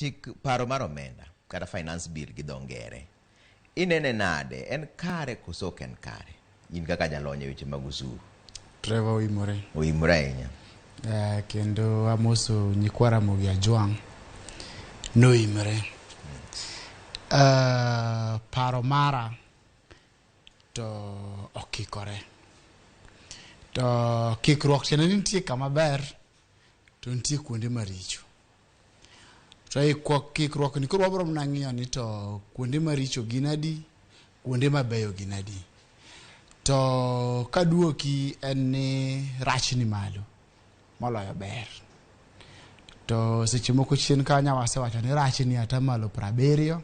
chik paro mar omenda kata finance bill gi dongere inene nade en kare koso ok en kare in kaka jalony e weche mag usuru? Trevor oimore ahinya. Kendo amoso nyikwa Ramogi ajwang' noimore. Paro mara to okikore. To kikruok chene nitie kama ber to nitie kuonde maricho. To kikruok ni koro wabro mna ng'iyo ni to kuonde maricho gin adi, kuonde mabeyo gin adi. To kaduoki en ni rach ni malo moloyo ber. To seche moko chien kanya wasewacho ni rach ni atamalo 70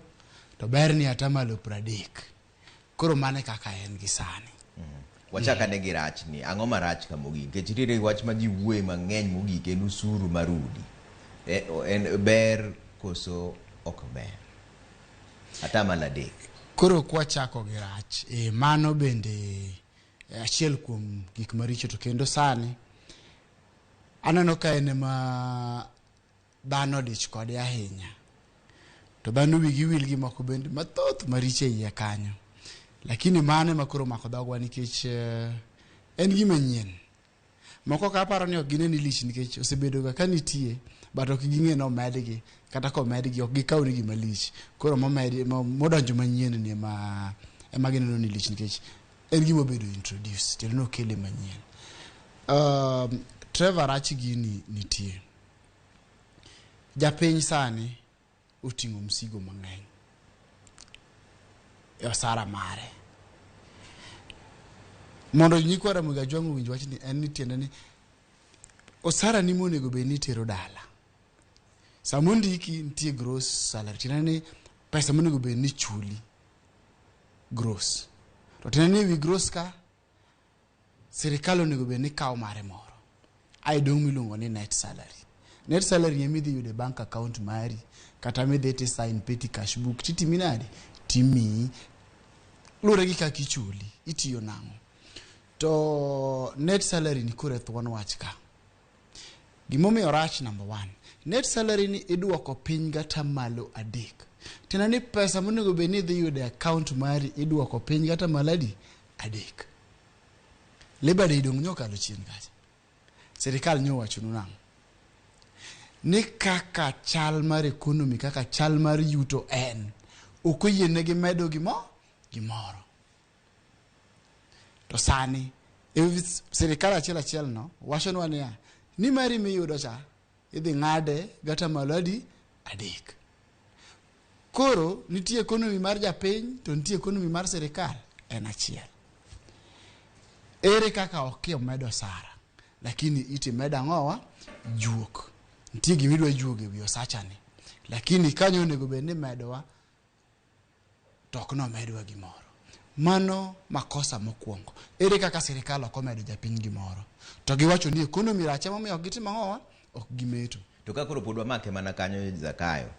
to ber ni atamalo 30. Koro mane kaka en gi sani. Wachaka ne gi rach ni ang'o marach ka mogik nikech nitiere wach ma ji wuoye mang'eny mogik en usuru marudi. En ber koso ok ber atamalo 3. Koro kwachako gi rach mano bende achiel kuom gik maricho. To kendo sani aneno ka en ma dhano dich kode ahinya. To dhano wigi wil gi moko bende mathoth maricho iye kanyo. Lakini mane makoro mako dhogwa nikech en gima nyien. Moko ka paro ni ok gineni lich nikech osebedo ga kanitie but ok ging'e no medgi kata ko medgi ok gikaw ni gima lich. Koro modonjo manyien ni ema gineno ni lich nikech en gima obedo introduce to no kele manyien. Trevor rach gini nitie. Japiny sani oting'o msigo mang'eny e osara mare. Mondo nyikwa Ramogi ajwang' winj wach ni en ni tiende ni osara ni monego be ni tero dala. Samondiki nitie gross salary. Tiende ni pesa monego be ni chuli gross. To tiende ni wi gross ka sirikal onego be ni kaw mare moro. Ai dong miluongo ni net salary. Net salary yemi dhi yude bank account mari kata mi dhi sign petty cash book titimi nade timi lure gi kaka ichuli itiyo nang'o. To net salary ni kore thuon wach ka. Gimomiyo rach number 1. Net salary ni iduoko piny gata malo 3. Tena ni pesa monego be ni dhi yude account mari iduoko piny gata malo 3. Labor Day dong nyokalo chien kacha. Serikal nyo wacho nang'o ni kaka chal mar economy kaka chal mar yuto en okoyienegi medo gimoro. To sani serikal achiel no wachonwa ni mari miyudo cha idhi ng'ade gata malo 3. Koro nitie economy mar japiny to nitie economy mar serikal en achiel. Ere kaka ok omedo sara lakini iti meda ng'owa juok. Nitie gimidwa juoge wi osacha ni. Lakini kanyo onego be ni medowa to ok no medwa gimoro. Mano makosa mokwongo. Ere kaka serikal ok omedo japiny gimoro. To giwacho ni economy rach emomiyo ok gitimo ng'owa ok gimeto. To ka koro podwa make mana kanyo Zakayo.